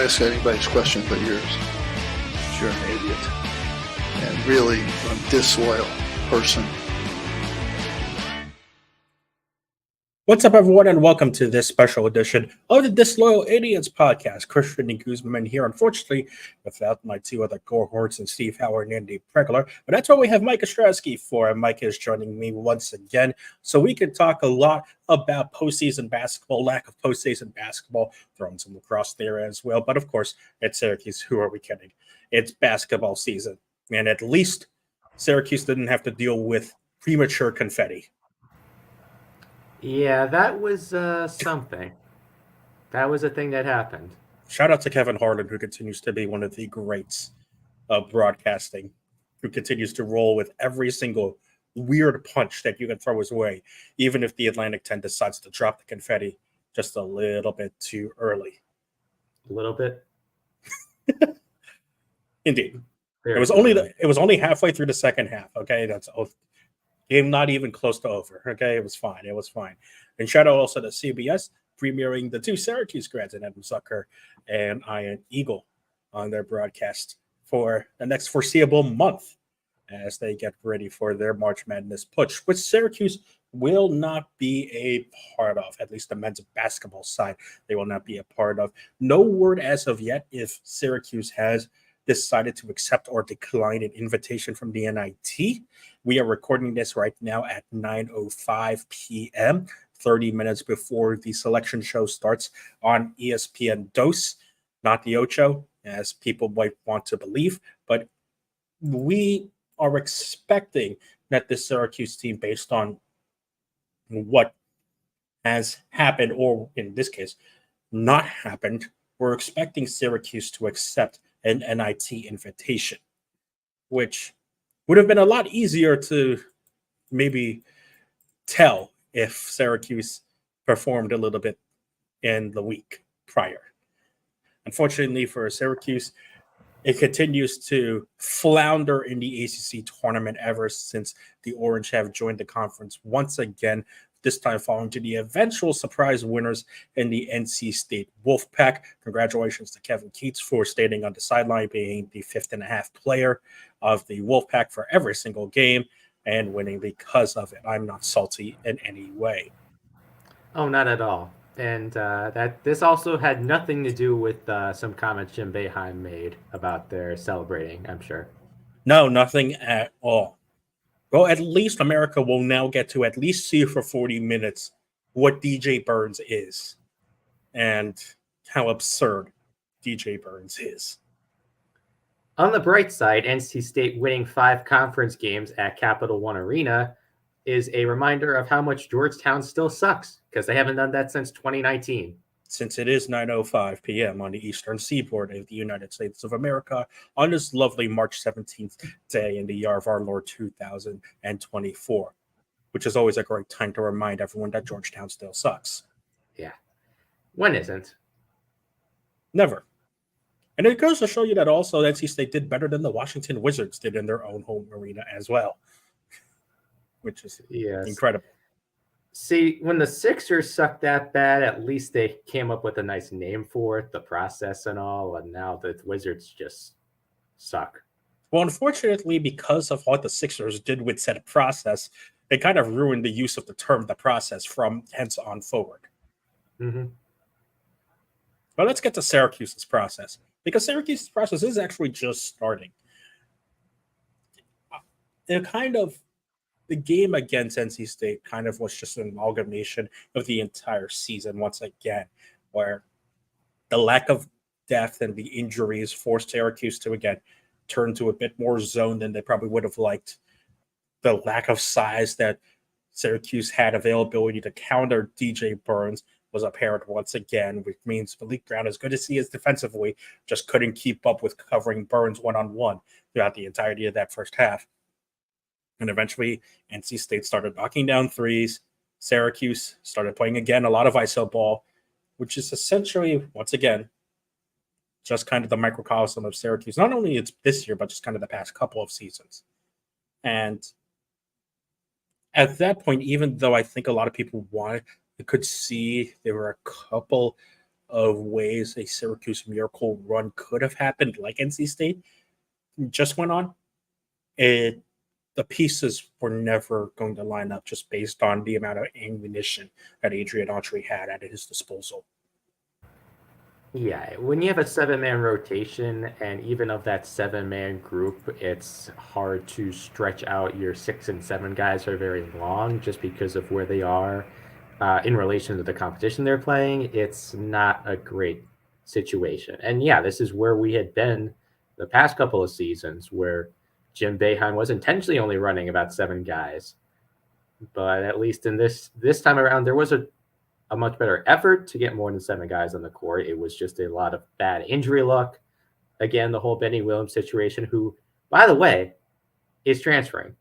ask anybody's question but yours. You're an idiot. And really a disloyal person. What's up, everyone, and welcome to this special edition of the Disloyal Idiots podcast. Christian and Guzman here, unfortunately, without my two other cohorts and Steve Howard and Andy Pregler. But that's what we have Mike Ostrowski for, and Mike is joining me once again. So we can talk a lot about postseason basketball, lack of postseason basketball, throwing some lacrosse there as well. But of course, at Syracuse, who are we kidding? It's basketball season. And at least Syracuse didn't have to deal with premature confetti. Yeah, that was something. That was a thing that happened. Shout out to Kevin Harlan, who continues to be one of the greats of broadcasting, who continues to roll with every single weird punch that you can throw his way, even if the Atlantic 10 decides to drop the confetti just a little bit too early. A little bit? Indeed. It was only halfway through the second half, okay? That's game not even close to over. Okay, it was fine. It was fine. And shout out also to CBS premiering the two Syracuse grads, Adam Zucker and Ian Eagle, on their broadcast for the next foreseeable month as they get ready for their March Madness push, which Syracuse will not be a part of, at least the men's basketball side. They will not be a part of. No word as of yet if Syracuse has decided to accept or decline an invitation from the NIT. We are recording this right now at 9:05 p.m., 30 minutes before the selection show starts on ESPN Dos, not the Ocho, as people might want to believe. But we are expecting that this Syracuse team, based on what has happened, or in this case, not happened, we're expecting Syracuse to accept an NIT invitation, which would have been a lot easier to maybe tell if Syracuse performed a little bit in the week prior. Unfortunately for Syracuse, it continues to flounder in the ACC tournament ever since the Orange have joined the conference once again, this time falling to the eventual surprise winners in the NC State Wolfpack. Congratulations to Kevin Keats for standing on the sideline, being the 5th-and-a-half player of the Wolfpack for every single game and winning because of it. I'm not salty in any way. Oh, not at all. And this also had nothing to do with some comments Jim Boeheim made about their celebrating, I'm sure. No, nothing at all. Well, at least America will now get to at least see for 40 minutes what DJ Burns is and how absurd DJ Burns is. On the bright side, NC State winning 5 conference games at Capital One Arena is a reminder of how much Georgetown still sucks, because they haven't done that since 2019. Since it is 9:05 p.m. on the eastern seaboard of the United States of America on this lovely March 17th day in the year of our Lord 2024, which is always a great time to remind everyone that Georgetown still sucks. Yeah. When isn't? Never. And it goes to show you that also NC State did better than the Washington Wizards did in their own home arena as well, which is incredible. See, when the Sixers sucked that bad, at least they came up with a nice name for it, the process and all, and now the Wizards just suck. Well, unfortunately, because of what the Sixers did with said process, they kind of ruined the use of the term the process from hence on forward. Mm-hmm. But let's get to Syracuse's process, because Syracuse's process is actually just starting. The game against NC State kind of was just an amalgamation of the entire season once again, where the lack of depth and the injuries forced Syracuse to, again, turn to a bit more zone than they probably would have liked. The lack of size that Syracuse had availability to counter DJ Burns was apparent once again, which means Malik Brown, as good as he is defensively, just couldn't keep up with covering Burns one-on-one throughout the entirety of that first half. And eventually, NC State started knocking down threes. Syracuse started playing again a lot of iso ball, which is essentially, once again, just kind of the microcosm of Syracuse. Not only it's this year, but just kind of the past couple of seasons. And at that point, even though I think a lot of people could see there were a couple of ways a Syracuse miracle run could have happened, like NC State just went on, the pieces were never going to line up just based on the amount of ammunition that Adrian Autry had at his disposal. Yeah, when you have a 7-man rotation, and even of that 7-man group, it's hard to stretch out your 6 and 7 guys for very long just because of where they are in relation to the competition they're playing. It's not a great situation. And yeah, this is where we had been the past couple of seasons, where Jim Boeheim was intentionally only running about 7 guys. But at least in this time around, there was a much better effort to get more than 7 guys on the court. It was just a lot of bad injury luck. Again, the whole Benny Williams situation, who, by the way, is transferring,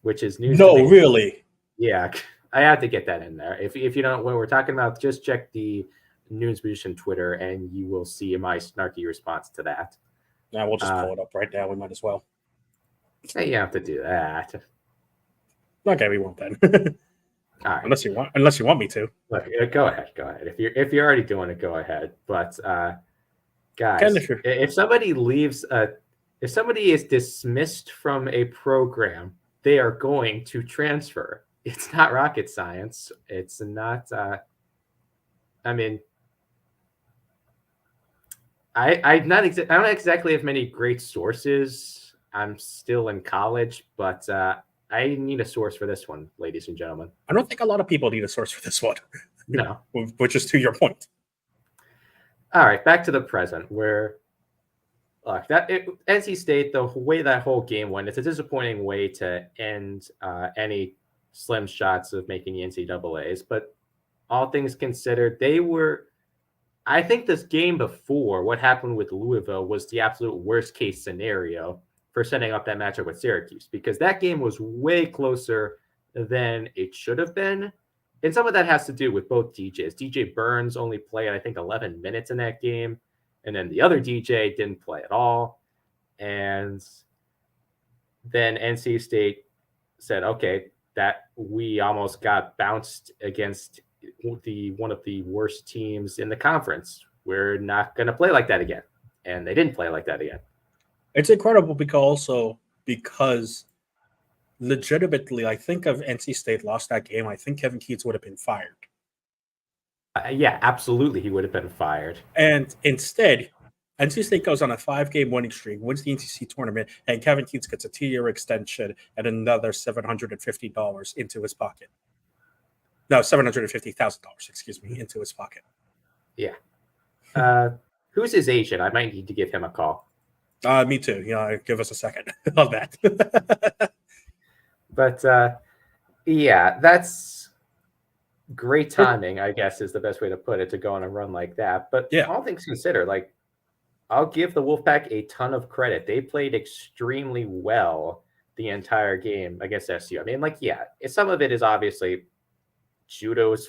which is news to No, me. really. Yeah, I have to get that in there. If you don't know what we're talking about, just check the News Musician Twitter, and you will see my snarky response to that. Now we'll just pull it up right now. We might as well. You have to do that. Okay, we won't then. All right. Unless you want me to. Look, go ahead. If you're already doing it, go ahead. But guys, if somebody leaves, if somebody is dismissed from a program, they are going to transfer. It's not rocket science. It's not. I mean, I don't exactly have many great sources. I'm still in college, but I need a source for this one, ladies and gentlemen. I don't think a lot of people need a source for this one. No. Which is to your point. All right, back to the present, where NC State, the way that whole game went, it's a disappointing way to end any slim shots of making the NCAAs. But all things considered, I think this game before, what happened with Louisville, was the absolute worst case scenario for setting up that matchup with Syracuse, because that game was way closer than it should have been. And some of that has to do with both DJs. DJ Burns only played, I think, 11 minutes in that game. And then the other DJ didn't play at all. And then NC State said, okay, that we almost got bounced against one of the worst teams in the conference. We're not going to play like that again. And they didn't play like that again. It's incredible because legitimately, I think if NC State lost that game, I think Kevin Keats would have been fired. Yeah, absolutely. He would have been fired. And instead, NC State goes on a 5-game winning streak, wins the NCC tournament, and Kevin Keats gets a 2-year extension and another $750 into his pocket. No, $750,000, excuse me, into his pocket. Yeah. Who's his agent? I might need to give him a call. Me too. Yeah, give us a second on that. But yeah, that's great timing, I guess, is the best way to put it, to go on a run like that. But yeah, all things considered, like, I'll give the Wolfpack a ton of credit. They played extremely well the entire game against SU. I mean, like, yeah, some of it is obviously judo's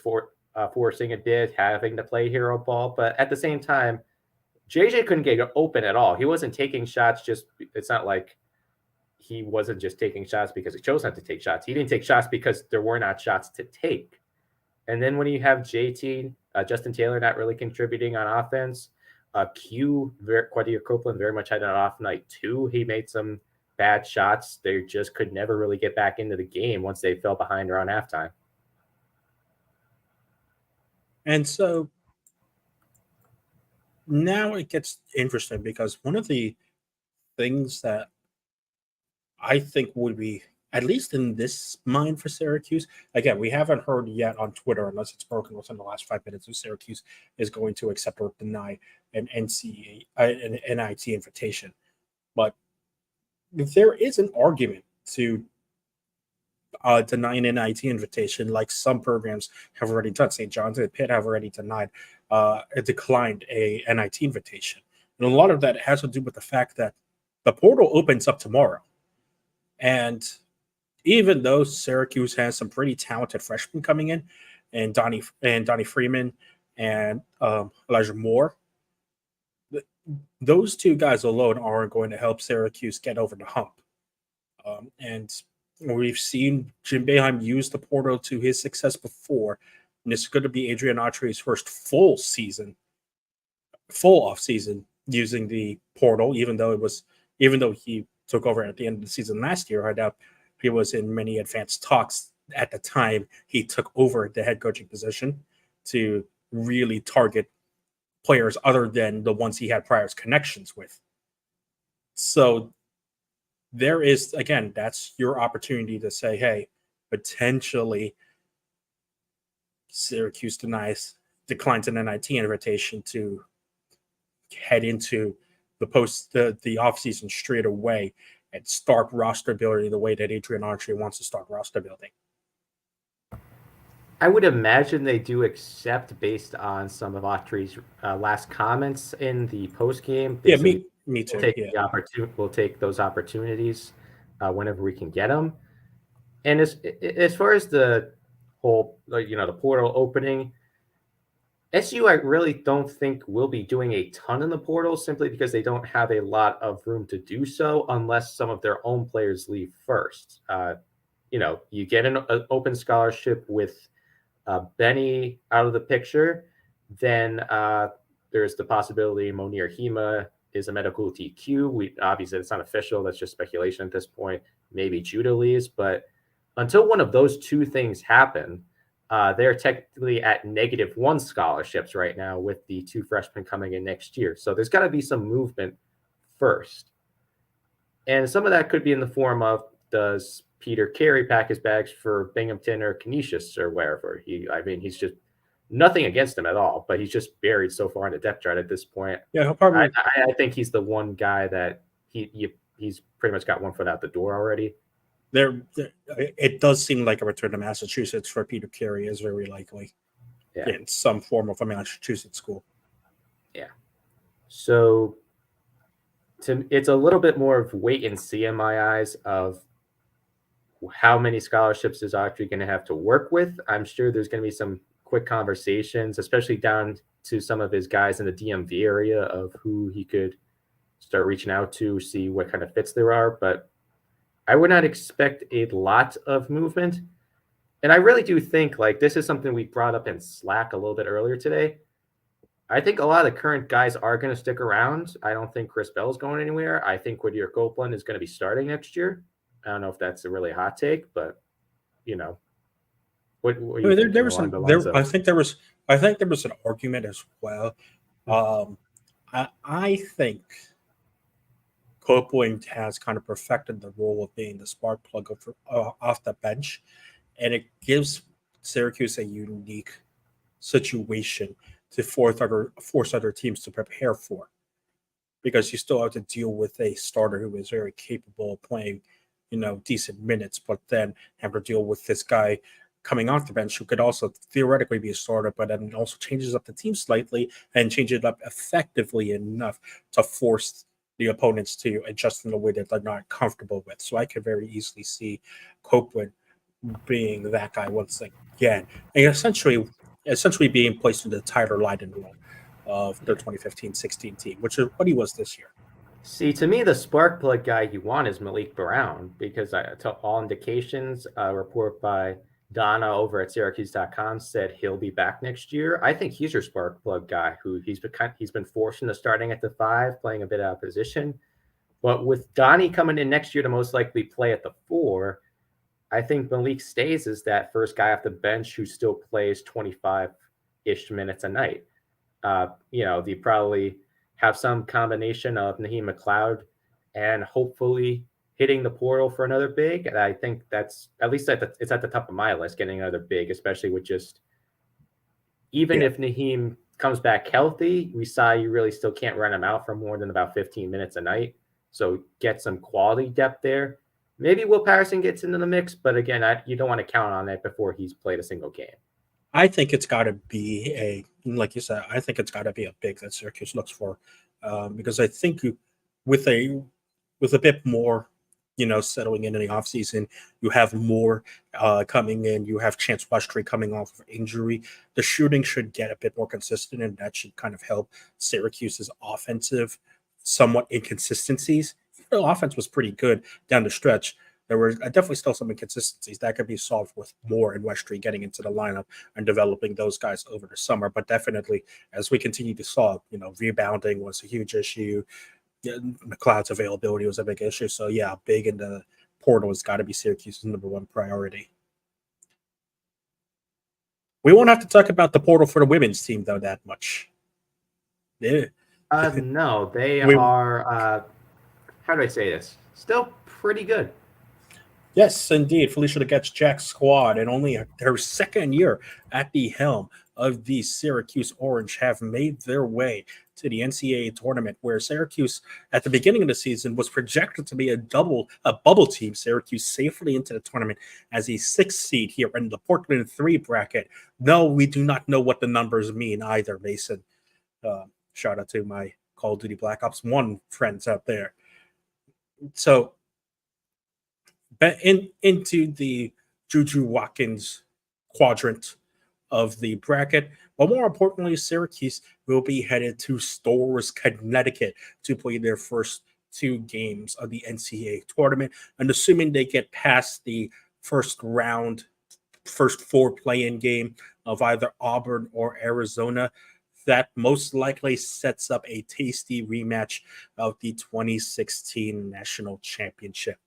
forcing a bit, having to play hero ball, but at the same time, JJ couldn't get open at all. He wasn't taking shots. It's not like he wasn't just taking shots because he chose not to take shots. He didn't take shots because there were not shots to take. And then when you have JT, Justin Taylor, not really contributing on offense, Quadir Copeland very much had an off night too. He made some bad shots. They just could never really get back into the game once they fell behind around halftime. And so now it gets interesting, because one of the things that I think would be, at least in this mind for Syracuse, again, we haven't heard yet on Twitter, unless it's broken within the last 5 minutes, if Syracuse is going to accept or deny an NIT invitation. But there is an argument to deny an NIT invitation, like some programs have already done. St. John's and Pitt have already declined a NIT invitation. And a lot of that has to do with the fact that the portal opens up tomorrow. And even though Syracuse has some pretty talented freshmen coming in, and Donnie Freeman and Elijah Moore, those two guys alone aren't going to help Syracuse get over the hump. And we've seen Jim Boeheim use the portal to his success before, and it's going to be Adrian Autry's first full season full off season using the portal, even though he took over at the end of the season last year. I doubt he was in many advanced talks at the time he took over the head coaching position to really target players other than the ones he had prior connections with. So there is, again, that's your opportunity to say, hey, potentially Syracuse declines an NIT invitation to head into the offseason straight away and start roster building the way that Adrian Autry wants to start roster building. I would imagine they do, accept based on some of Autry's last comments in the post game. Yeah, me too. We'll take those opportunities whenever we can get them. And as far as the whole, the portal opening, SU, I really don't think will be doing a ton in the portal simply because they don't have a lot of room to do so unless some of their own players leave first. You get an open scholarship with Benny out of the picture, then there's the possibility Monir Hema is a medical TQ. Obviously, it's not official. That's just speculation at this point. Maybe Judah leaves, but until one of those two things happen, they're technically at -1 scholarships right now with the 2 freshmen coming in next year. So there's got to be some movement first. And some of that could be in the form of, does Peter Carey pack his bags for Binghamton or Canisius or wherever? He's just nothing against him at all, but he's just buried so far in the depth chart at this point. Yeah, he'll probably. I think he's the one guy that he's pretty much got one foot out the door already. It does seem like a return to Massachusetts for Peter Carey is very likely. Yeah. In some form of a Massachusetts school. Yeah. So it's a little bit more of wait and see in my eyes of how many scholarships is Autry going to have to work with. I'm sure there's going to be some quick conversations, especially down to some of his guys in the DMV area of who he could start reaching out to, see what kind of fits there are. But I would not expect a lot of movement. And I really do think, this is something we brought up in Slack a little bit earlier today. I think a lot of the current guys are going to stick around. I don't think Chris Bell's going anywhere. I think Whittier Copeland is going to be starting next year. I don't know if that's a really hot take, but what you think there was I think there was an argument as well. I think Copeland has kind of perfected the role of being the spark plug off the bench, and it gives Syracuse a unique situation to force other teams to prepare for, because you still have to deal with a starter who is very capable of playing, decent minutes, but then have to deal with this guy coming off the bench who could also theoretically be a starter, but then also changes up the team slightly and changes it up effectively enough to force the opponents to adjust in a way that they're not comfortable with. So I could very easily see Copeland being that guy once again, and essentially being placed in the Tyler Lydon role of the 2015-16 team, which is what he was this year. See, to me, the spark plug guy you want is Malik Brown, because to all indications, a report by Donna over at Syracuse.com said he'll be back next year. I think he's your spark plug guy who he's been forced into starting at the 5, playing a bit out of position. But with Donnie coming in next year to most likely play at the 4, I think Malik stays as that first guy off the bench who still plays 25-ish minutes a night. They probably have some combination of Naheem McLeod and hopefully hitting the portal for another big. And I think that's at least it's at the top of my list, getting another big, especially with just even if Naheem comes back healthy, we saw you really still can't run him out for more than about 15 minutes a night. So get some quality depth there. Maybe Will Patterson gets into the mix, but again, you don't want to count on that before he's played a single game. I think it's got to be like you said, I think it's got to be a big that Syracuse looks for, because I think with a bit more, settling in the offseason, you have more coming in. You have Chance Westry coming off of injury. The shooting should get a bit more consistent, and that should kind of help Syracuse's offensive somewhat inconsistencies. The offense was pretty good down the stretch. there were definitely still some inconsistencies that could be solved with Moore and Westry getting into the lineup and developing those guys over the summer. But definitely, as we continue to saw, rebounding was a huge issue. McLeod's availability was a big issue. So yeah, big in the portal has got to be Syracuse's number one priority. We won't have to talk about the portal for the women's team though that much. Yeah. No, they are. How do I say this? Still pretty good. Yes, indeed. Felicia Leggett's squad, and only her second year at the helm of the Syracuse Orange, have made their way to the NCAA tournament, where Syracuse, at the beginning of the season, was projected to be a bubble team. Syracuse safely into the tournament as a 6th seed here in the Portland 3 bracket. No, we do not know what the numbers mean either, Mason. Shout out to my Call of Duty Black Ops 1 friends out there. So, into the Juju Watkins quadrant of the bracket. But more importantly, Syracuse will be headed to Storrs, Connecticut to play their first 2 games of the NCAA tournament. And assuming they get past the first 4 play-in game of either Auburn or Arizona, that most likely sets up a tasty rematch of the 2016 national championship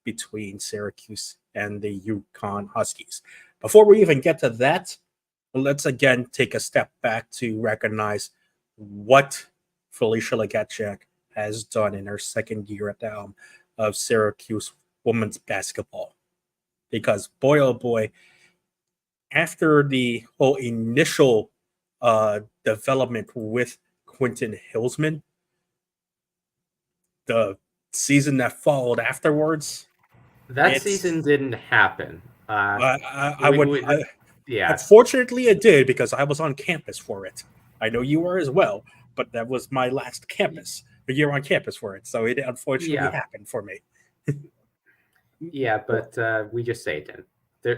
between Syracuse and the UConn Huskies. Before we even get to that, let's again take a step back to recognize what Felicia Legette has done in her second year at the helm of Syracuse women's basketball. Because boy, oh boy, after the whole initial development with Quentin Hillsman, the season that followed afterwards, that season didn't happen. Yeah. Unfortunately, it did because I was on campus for it. I know you were as well, but that was my last year on campus for it. So it unfortunately happened for me. Yeah, but we just say it didn't.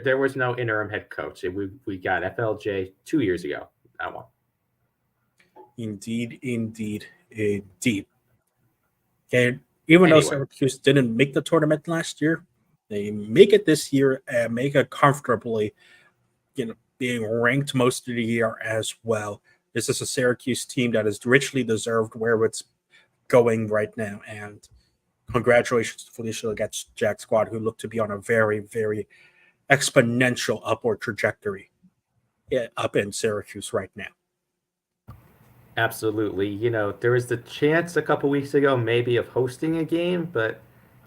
There was no interim head coach. We got FLJ 2 years ago. That one. Indeed. And even though Syracuse didn't make the tournament last year, they make it this year and make it comfortably, being ranked most of the year as well. This is a Syracuse team that is richly deserved where it's going right now. And congratulations to Felicia Leggett's squad, who look to be on a very, very exponential upward trajectory up in Syracuse right now. Absolutely. There was the chance a couple weeks ago maybe of hosting a game, but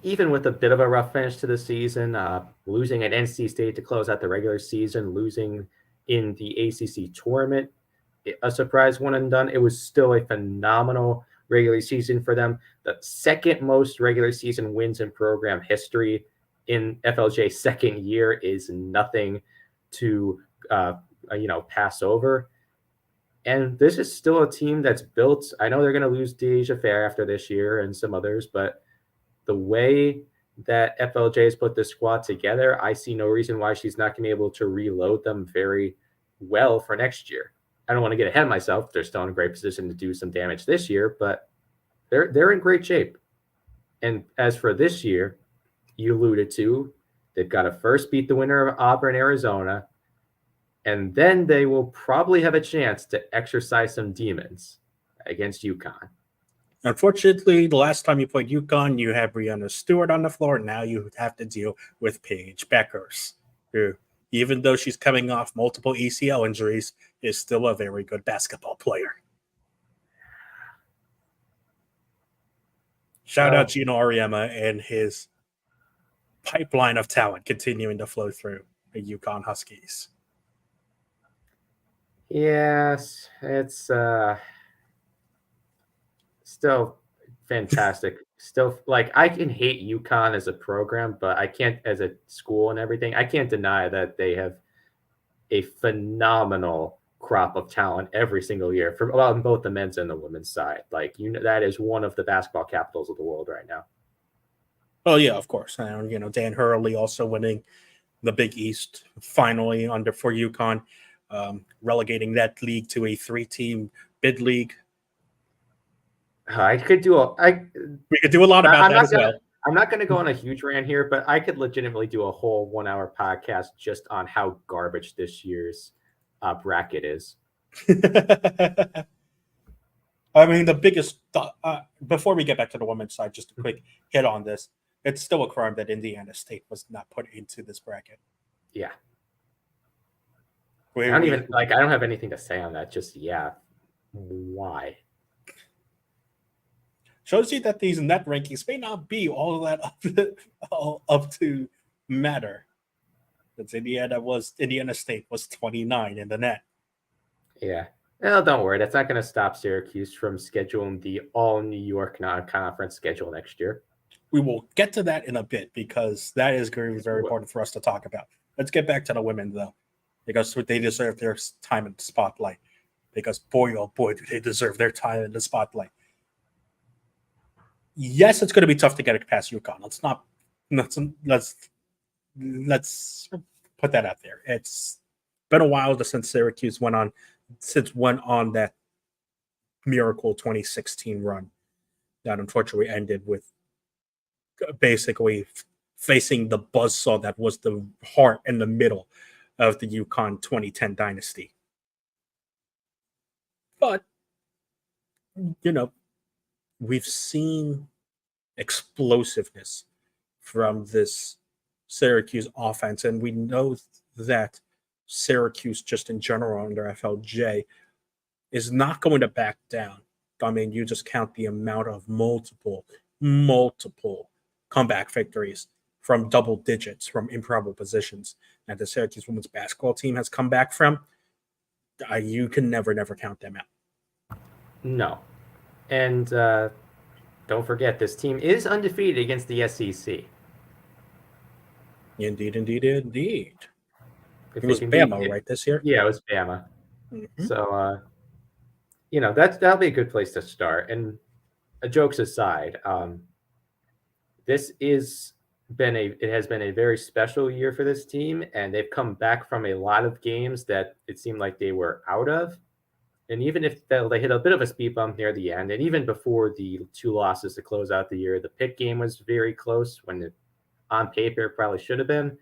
even with a bit of a rough finish to the season, losing at NC State to close out the regular season, losing in the ACC tournament, a surprise one and done, it was still a phenomenal regular season for them. The second most regular season wins in program history in FLJ's second year is nothing to pass over. And this is still a team that's built. I know they're going to lose Deja Fair after this year and some others, but the way that FLJ has put this squad together, I see no reason why she's not going to be able to reload them very well for next year. I don't want to get ahead of myself. They're still in a great position to do some damage this year, but they're in great shape. And as for this year, you alluded to, they've got to first beat the winner of Auburn, Arizona, and then they will probably have a chance to exercise some demons against UConn. Unfortunately, the last time you played UConn, you had Brianna Stewart on the floor. Now you have to deal with Paige Beckers, who, even though she's coming off multiple ACL injuries, is still a very good basketball player. Shout out Gino Auriemma and his pipeline of talent continuing to flow through the UConn Huskies. Yes, it's still fantastic. Still, I can hate UConn as a program, but I can't, as a school and everything, I can't deny that they have a phenomenal crop of talent every single year on both the men's and the women's side. That is one of the basketball capitals of the world right now. Oh yeah, of course. And Dan Hurley also winning the Big East finally for UConn. Relegating that league to a 3-team bid league. We could do a lot about that as well. I'm not going to go on a huge rant here, but I could legitimately do a whole 1 hour podcast just on how garbage this year's bracket is. I mean, the biggest before we get back to the women's side, just a quick hit on this. It's still a crime that Indiana State was not put into this bracket. Yeah. I don't have anything to say on that. Just, why? Shows you that these net rankings may not be all that up to matter. That's Indiana State was 29 in the net. Yeah. Well, don't worry. That's not going to stop Syracuse from scheduling the all New York non-conference schedule next year. We will get to that in a bit because that is very, very important for us to talk about. Let's get back to the women, though, because they deserve their time in the spotlight. Because boy, oh boy, do they deserve their time in the spotlight. Yes, it's going to be tough to get past UConn. Let's put that out there. It's been a while since Syracuse went on that miracle 2016 run that unfortunately ended with basically facing the buzzsaw that was the heart and the middle of the UConn 2010 dynasty. But, we've seen explosiveness from this Syracuse offense, and we know that Syracuse, just in general under FLJ, is not going to back down. I mean, you just count the amount of multiple comeback victories from double digits from improbable positions that the Syracuse women's basketball team has come back from. You can never count them out. No. And don't forget, this team is undefeated against the SEC. Indeed. It was Bama, right, this year? Yeah, it was Bama. Mm-hmm. So, that'll be a good place to start. And jokes aside, it has been a very special year for this team, and they've come back from a lot of games that it seemed like they were out of. And even if they hit a bit of a speed bump near the end, and even before the 2 losses to close out the year, the Pitt game was very close when on paper it probably should have been.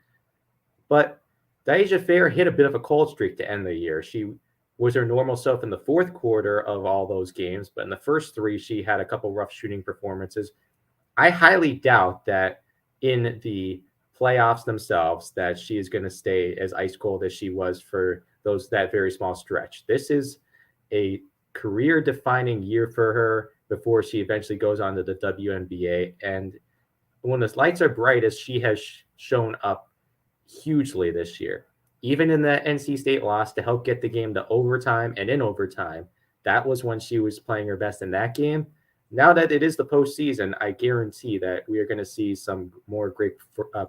But Deja Fair hit a bit of a cold streak to end the year. She was her normal self in the fourth quarter of all those games, but in the first 3, she had a couple rough shooting performances. I highly doubt that in the playoffs themselves that she is going to stay as ice cold as she was for that very small stretch. This is a career-defining year for her before she eventually goes on to the WNBA. And when the lights are brightest, she has shown up hugely this year. Even in the NC State loss to help get the game to overtime, and in overtime, that was when she was playing her best in that game. Now that it is the postseason, I guarantee that we are going to see some more great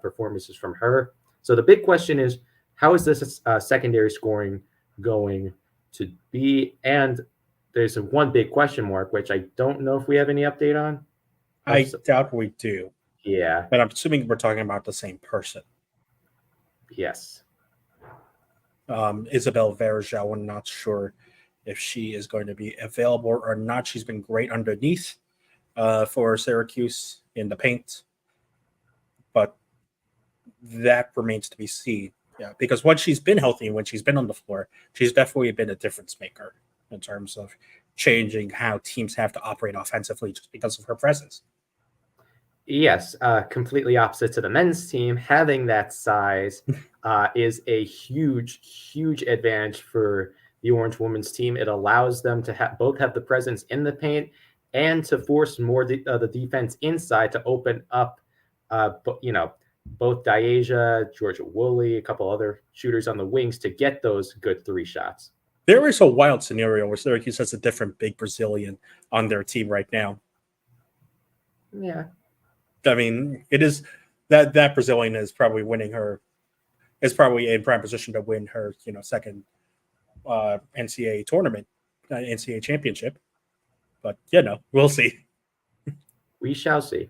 performances from her. So the big question is, how is this secondary scoring going to be? And there's one big question mark, which I don't know if we have any update on. I doubt we do. Yeah. But I'm assuming we're talking about the same person. Yes. Isabel Verjao, I'm not sure if she is going to be available or not. She's been great underneath for Syracuse in the paint. But that remains to be seen. Yeah, because when she's been healthy and when she's been on the floor, she's definitely been a difference maker in terms of changing how teams have to operate offensively just because of her presence. Yes, completely opposite to the men's team. Having that size is a huge advantage for the Orange women's team. It allows them to both have the presence in the paint and to force more the defense inside to open up, both Deja, Georgia Woolley, a couple other shooters on the wings to get those good 3 shots. There is a wild scenario where Syracuse has a different big Brazilian on their team right now. Yeah. I mean, it is that Brazilian is probably in prime position to win her, second NCAA tournament, NCAA championship. But, we'll see. We shall see.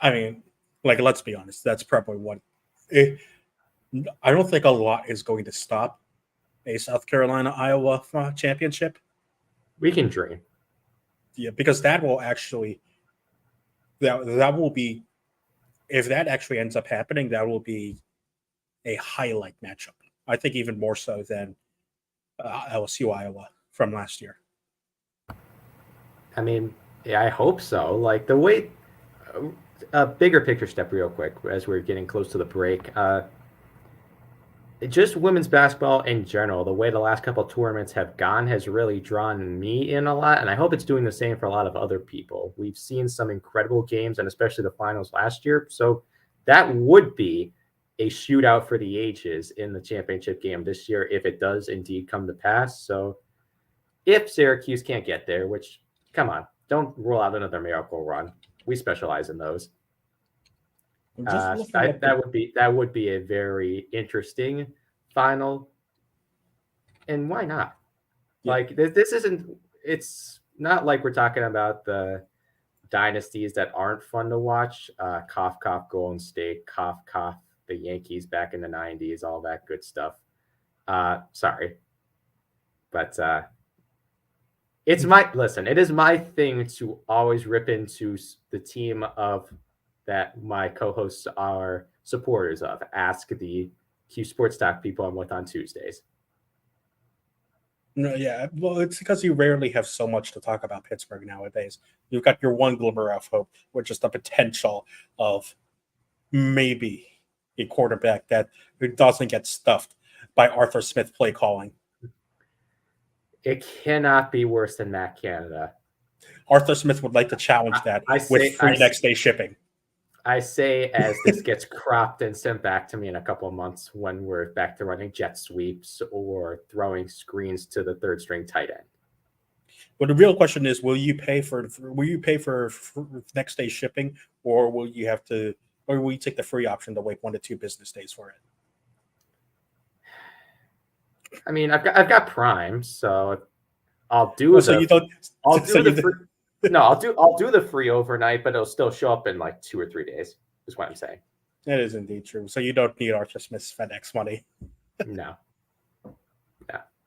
I mean, let's be honest. That's probably what I don't think a lot is going to stop a South Carolina-Iowa championship. We can dream. Yeah, because that will actually that will be, if that actually ends up happening, that will be a highlight matchup. I think even more so than LSU Iowa from last year. I mean, yeah, I hope so. Like the way, a bigger picture step, real quick, as we're getting close to the break. Just women's basketball in general, the way the last couple of tournaments have gone has really drawn me in a lot, and I hope it's doing the same for a lot of other people. We've seen some incredible games, and especially the finals last year. So that would be a shootout for the ages in the championship game this year if it does indeed come to pass. So if Syracuse can't get there, which, come on, don't rule out another miracle run. We specialize in those. That would be a very interesting final, and why not? Yeah. Like this isn't. It's not like we're talking about the dynasties that aren't fun to watch. Cough, cough, Golden State. Cough, cough, the Yankees back in the '90s. All that good stuff. Sorry, but it's my listen. It is my thing to always rip into the team of that my co-hosts are supporters of. Ask the Q Sports Talk people I'm with on Tuesdays. No, yeah. Well, it's because you rarely have so much to talk about Pittsburgh nowadays. You've got your one glimmer of hope, which is the potential of maybe a quarterback that doesn't get stuffed by Arthur Smith play calling. It cannot be worse than Matt Canada. Arthur Smith would like to challenge that with free next day shipping. I say as this gets cropped and sent back to me in a couple of months when we're back to running jet sweeps or throwing screens to the third string tight end. But the real question is, will you pay for next day shipping, or will you take the free option to wait 1 to 2 business days for it? I mean, I've got Prime, so I'll do I'll do the free overnight, but it'll still show up in like 2 or 3 days, is what I'm saying. That is indeed true. So you don't need Arthur Smith's FedEx money. No.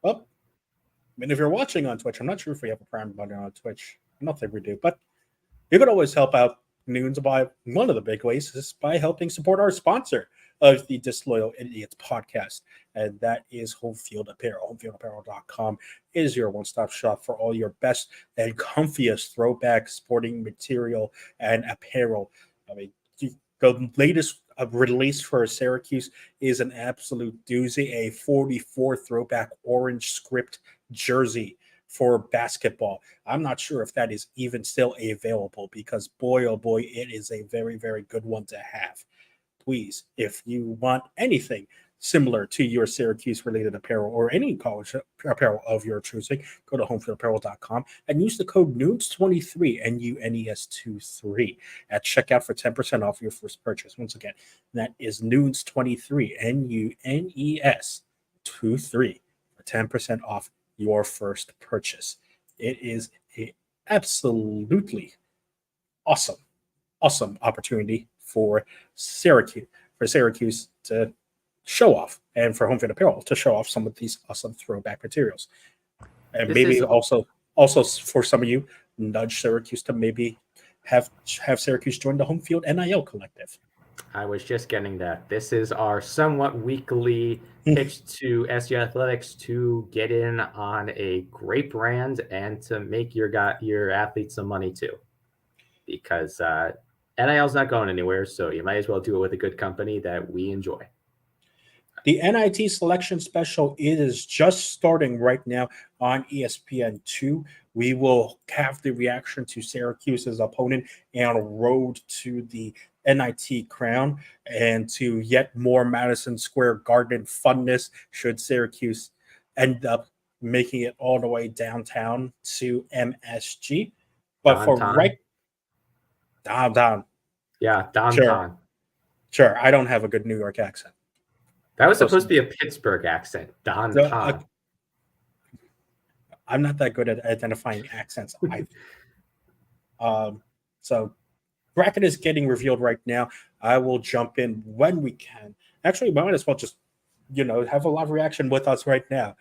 Well, I mean, if you're watching on Twitch, I'm not sure if we have a Prime button on Twitch. I don't think we do, but you could always help out Noons by one of the big ways is by helping support our sponsor of the Disloyal Idiots podcast, and that is Home Field Apparel. HomeFieldApparel.com is your one-stop shop for all your best and comfiest throwback sporting material and apparel. I mean, the latest release for Syracuse is an absolute doozy, a 44 throwback orange script jersey for basketball. I'm not sure if that is even still available because boy, oh boy, it is a very, very good one to have. Please, if you want anything similar to your Syracuse-related apparel or any college apparel of your choosing, go to homefieldapparel.com and use the code NUNES23, NUNES23, at checkout for 10% off your first purchase. Once again, that is NUNES23, NUNES23, for 10% off your first purchase. It is an absolutely awesome opportunity for Syracuse to show off, and for Home Field Apparel to show off some of these awesome throwback materials, and maybe also for some of you, nudge Syracuse to maybe have Syracuse join the Home Field NIL collective. I was just getting that. This is our somewhat weekly pitch to SU Athletics to get in on a great brand and to make your athletes some money too, because NIL is not going anywhere, so you might as well do it with a good company that we enjoy. The NIT selection special is just starting right now on ESPN2. We will have the reaction to Syracuse's opponent and road to the NIT crown and to yet more Madison Square Garden funness should Syracuse end up making it all the way downtown to MSG. But for right downtown. Yeah, downtown. Sure, I don't have a good New York accent. That was supposed to be a Pittsburgh accent. Downtown. I'm not that good at identifying accents either. So bracket is getting revealed right now. I will jump in when we can. Actually, we might as well just, have a live reaction with us right now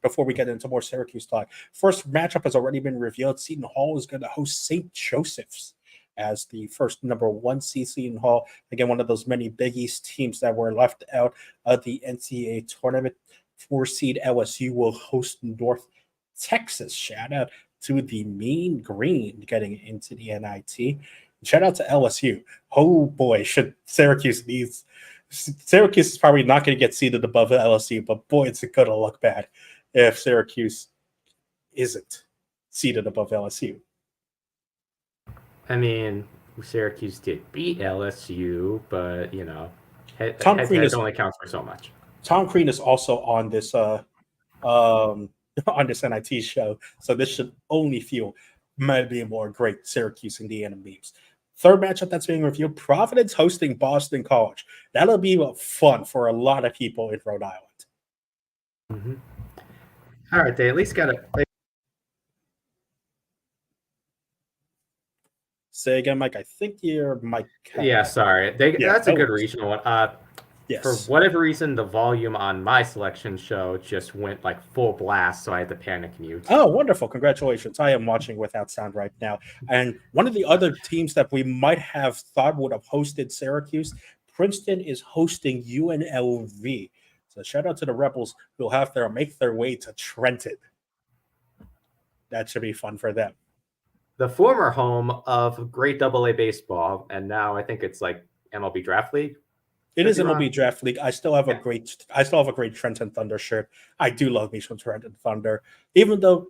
before we get into more Syracuse talk. First matchup has already been revealed. Seton Hall is going to host St. Joseph's. as the first number 1 seed Seton Hall. Again, one of those many Big East teams that were left out of the NCAA tournament. 4 seed LSU will host North Texas. Shout out to the Mean Green getting into the NIT. Shout out to LSU. Oh boy, Syracuse is probably not going to get seeded above LSU, but boy, it's going to look bad if Syracuse isn't seeded above LSU. I mean, Syracuse did beat LSU, but Tom Crean only counts for so much. Tom Crean is also on this on this NIT show, so this should only fuel maybe more great Syracuse Indiana memes. Third matchup that's being reviewed: Providence hosting Boston College. That'll be fun for a lot of people in Rhode Island. Mm-hmm. All right, they at least got to. Say again, Mike. I think your mic. Yeah, sorry. That's a good regional one. Yes. For whatever reason, the volume on my selection show just went like full blast, so I had to panic mute. Oh, wonderful. Congratulations. I am watching without sound right now. And one of the other teams that we might have thought would have hosted Syracuse, Princeton is hosting UNLV. So shout out to the Rebels who'll have to make their way to Trenton. That should be fun for them. The former home of great AA baseball, and now I think it's like MLB Draft League. It is MLB Draft League. I still have a great Trenton Thunder shirt. I do love me some Trenton Thunder, even though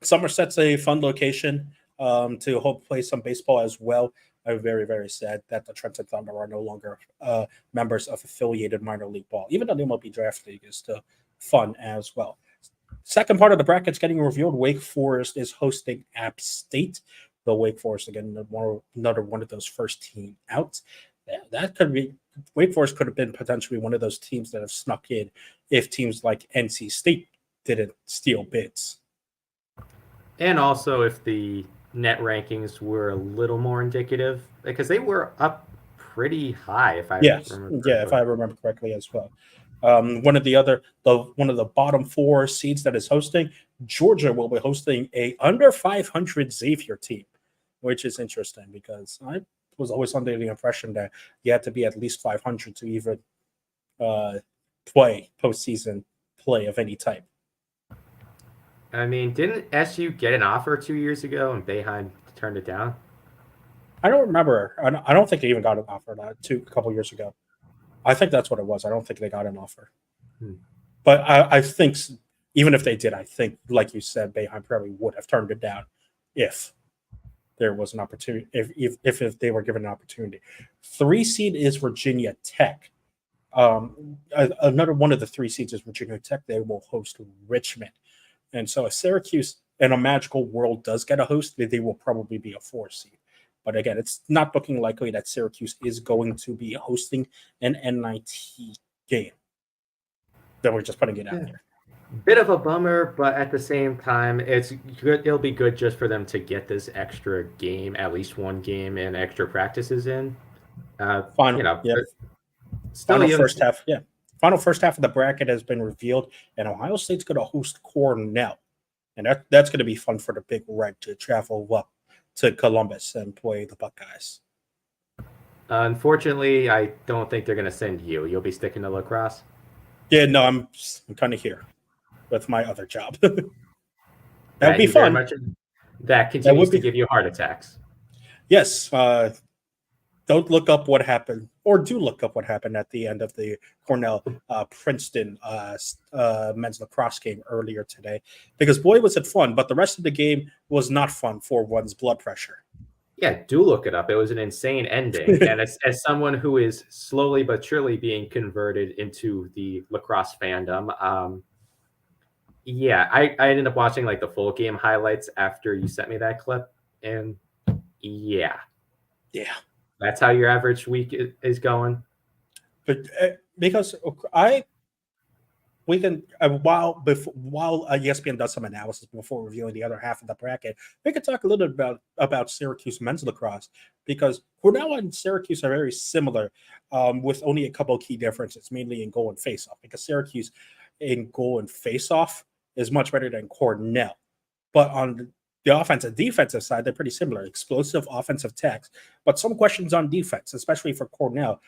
Somerset's a fun location to play some baseball as well. I'm very, very sad that the Trenton Thunder are no longer members of affiliated minor league ball, even though the MLB Draft League is still fun as well. Second part of the bracket's getting revealed. Wake Forest is hosting App State. Though Wake Forest, again, another one of those first team out. That could be Wake Forest could have been potentially one of those teams that have snuck in if teams like NC State didn't steal bids. And also if the net rankings were a little more indicative, because they were up pretty high, if I remember correctly as well. One of the bottom 4 seeds that is hosting, Georgia will be hosting a under 500 Xavier team, which is interesting because I was always under the impression that you had to be at least 500 to even play postseason play of any type. I mean, didn't SU get an offer 2 years ago and Boeheim turned it down? I don't remember. I don't think they even got an offer a couple years ago. I think that's what it was. I don't think they got an offer. But I think even if they did, I think, like you said, Boeheim probably would have turned it down if there was an opportunity, if they were given an opportunity. 3 seed is Virginia Tech. Another one of the 3 seeds is Virginia Tech. They will host Richmond. And so if Syracuse in a magical world does get a host, they will probably be a 4 seed. But again, it's not looking likely that Syracuse is going to be hosting an NIT game. Then we're just putting it out there. Bit of a bummer, but at the same time, it's good. It'll be good just for them to get this extra game, at least one game, and extra practices in. Final first half. Yeah, final first half of the bracket has been revealed, and Ohio State's going to host Cornell, and that's going to be fun for the Big Red to travel up to Columbus and play the Buckeyes. Unfortunately, I don't think they're going to send you. You'll be sticking to lacrosse. Yeah, no, I'm kind of here with my other job. That would be fun. That continues to give you heart attacks. Yes. Don't look up what happened, or do look up what happened at the end of the Cornell Princeton men's lacrosse game earlier today, because boy was it fun, but the rest of the game was not fun for one's blood pressure. Yeah, do look it up. It was an insane ending. And as someone who is slowly but surely being converted into the lacrosse fandom, I ended up watching like the full game highlights after you sent me that clip. And yeah. That's how your average week is going. But because while ESPN does some analysis before reviewing the other half of the bracket, we could talk a little bit about Syracuse men's lacrosse, because Cornell and Syracuse are very similar, with only a couple of key differences, mainly in goal and faceoff. Because Syracuse in goal and faceoff is much better than Cornell, but on the offensive defensive side, they're pretty similar. Explosive offensive attacks, but some questions on defense, especially for Cornell.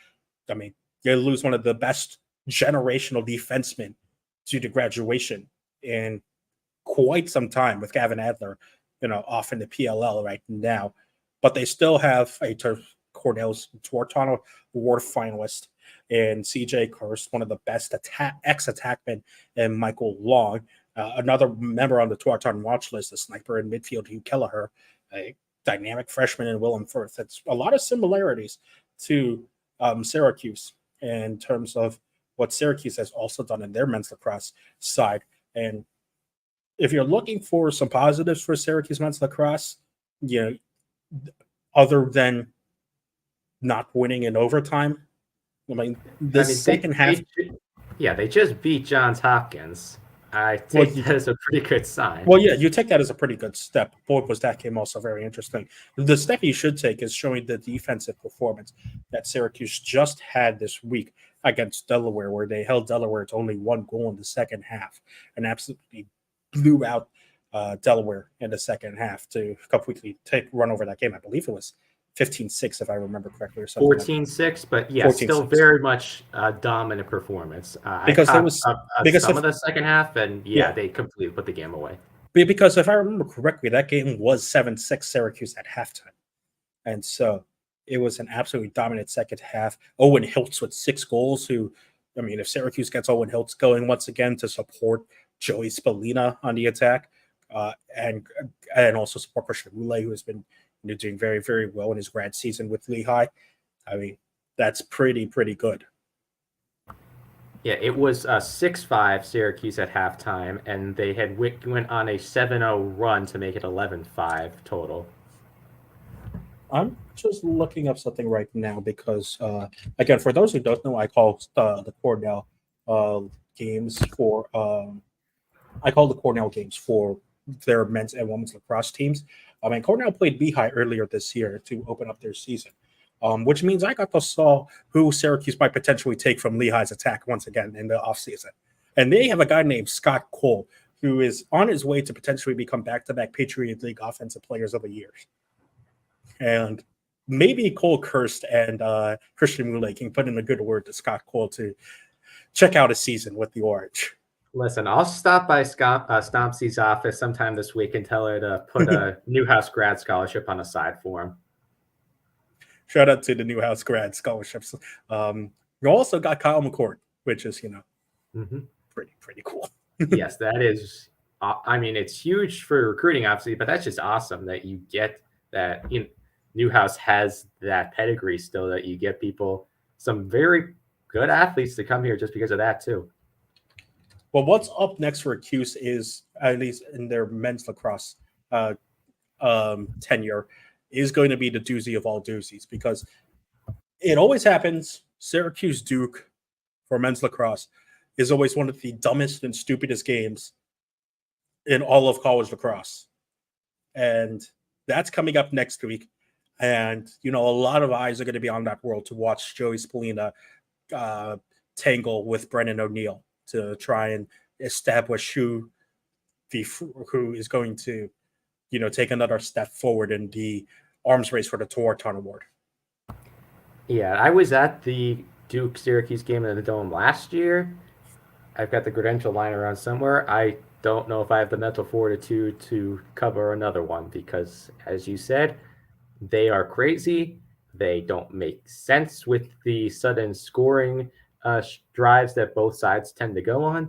I mean, you lose one of the best generational defensemen due to graduation in quite some time with Gavin Adler, off in the PLL right now. But they still have Cornell's Tortano Award finalist and CJ Kirst, one of the best ex-attackmen, and Michael Long, another member on the Tuatan watch list, a sniper in midfield, Hugh Kelleher, a dynamic freshman in Willem Firth. It's a lot of similarities to Syracuse in terms of what Syracuse has also done in their men's lacrosse side. And if you're looking for some positives for Syracuse men's lacrosse, other than not winning in overtime, second half. They just beat Johns Hopkins. I take that as a pretty good sign. Well, yeah, you take that as a pretty good step. Boy, was that game also very interesting. The step you should take is showing the defensive performance that Syracuse just had this week against Delaware, where they held Delaware to only 1 goal in the second half and absolutely blew out Delaware in the second half to completely run over that game. I believe it was 15-6, if I remember correctly, or something. 14-6, but yeah, 14-6. Still very much dominant performance. Because there was some of the second half, and they completely put the game away. Because if I remember correctly, that game was 7-6 Syracuse at halftime, and so it was an absolutely dominant second half. Owen Hiltz with 6 goals. If Syracuse gets Owen Hiltz going once again to support Joey Spallina on the attack, and also support Christian Roulette, who has been doing very, very well in his grad season with Lehigh. That's pretty good. Yeah, it was 6-5 Syracuse at halftime, and they had went on a 7-0 run to make it 11-5 total. I'm just looking up something right now because, again, for those who don't know, I call the Cornell games for their men's and women's lacrosse teams. Cornell played Lehigh earlier this year to open up their season, which means I got to saw who Syracuse might potentially take from Lehigh's attack once again in the offseason. And they have a guy named Scott Cole, who is on his way to potentially become back-to-back Patriot League Offensive Players of the Year. And maybe Cole Kirst and Christian Roulette can put in a good word to Scott Cole to check out a season with the Orange. Listen, I'll stop by Stompsy's office sometime this week and tell her to put a Newhouse grad scholarship on the side for him. Shout out to the Newhouse grad scholarships. You also got Kyle McCord, which is, pretty cool. Yes, that is. It's huge for recruiting, obviously, but that's just awesome that you get that. Newhouse has that pedigree still, that you get some very good athletes to come here just because of that too. Well, what's up next for Cuse is, at least in their men's lacrosse tenure, is going to be the doozy of all doozies, because it always happens. Syracuse Duke for men's lacrosse is always one of the dumbest and stupidest games in all of college lacrosse. And that's coming up next week. And, a lot of eyes are going to be on that world to watch Joey Spallina tangle with Brennan O'Neill to try and establish who is going to, take another step forward in the arms race for the Tuatan Award. Yeah, I was at the Duke-Syracuse game in the Dome last year. I've got the credential line around somewhere. I don't know if I have the mental fortitude to cover another one because, as you said, they are crazy. They don't make sense with the sudden scoring drives that both sides tend to go on.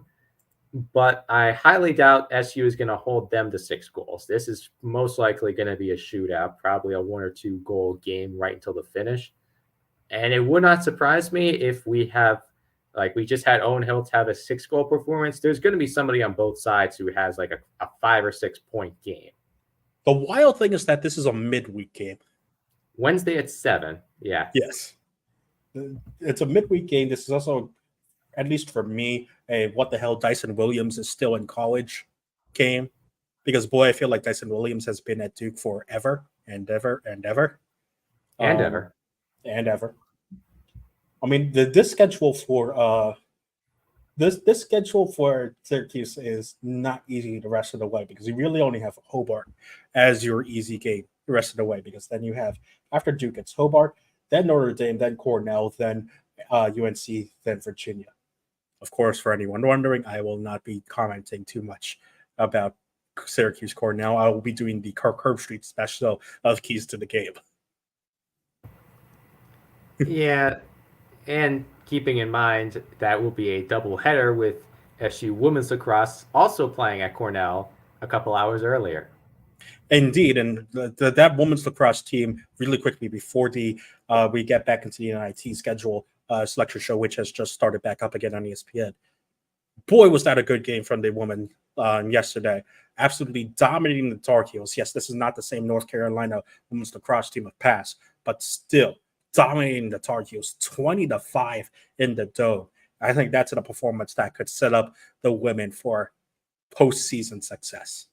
But I highly doubt SU is going to hold them to 6 goals. This is most likely going to be a shootout, probably a 1 or 2 goal game right until the finish. And it would not surprise me if we have, we just had Owen Hiltz have a 6-goal performance. There's going to be somebody on both sides who has a 5 or 6 point game. The wild thing is that this is a midweek game. Wednesday at 7. Yeah. Yes. It's a midweek game. This is also, at least for me, a what the hell Dyson Williams is still in college game. Because, boy, I feel like Dyson Williams has been at Duke forever and ever and ever. And ever. This schedule for This schedule for Syracuse is not easy the rest of the way because you really only have Hobart as your easy game the rest of the way, because then you have, after Duke, it's Hobart, then Notre Dame, then Cornell, then UNC, then Virginia. Of course, for anyone wondering, I will not be commenting too much about Syracuse Cornell. I will be doing the Curb Street special of Keys to the Game. Yeah, and keeping in mind that will be a doubleheader with SU women's lacrosse also playing at Cornell a couple hours earlier. Indeed, and that women's lacrosse team, really quickly before we get back into the NIT schedule selection show, which has just started back up again on ESPN. Boy, was that a good game from the women yesterday. Absolutely dominating the Tar Heels. Yes, this is not the same North Carolina women's lacrosse team of past, but still dominating the Tar Heels 20-5 in the Dome. I think that's a performance that could set up the women for postseason success.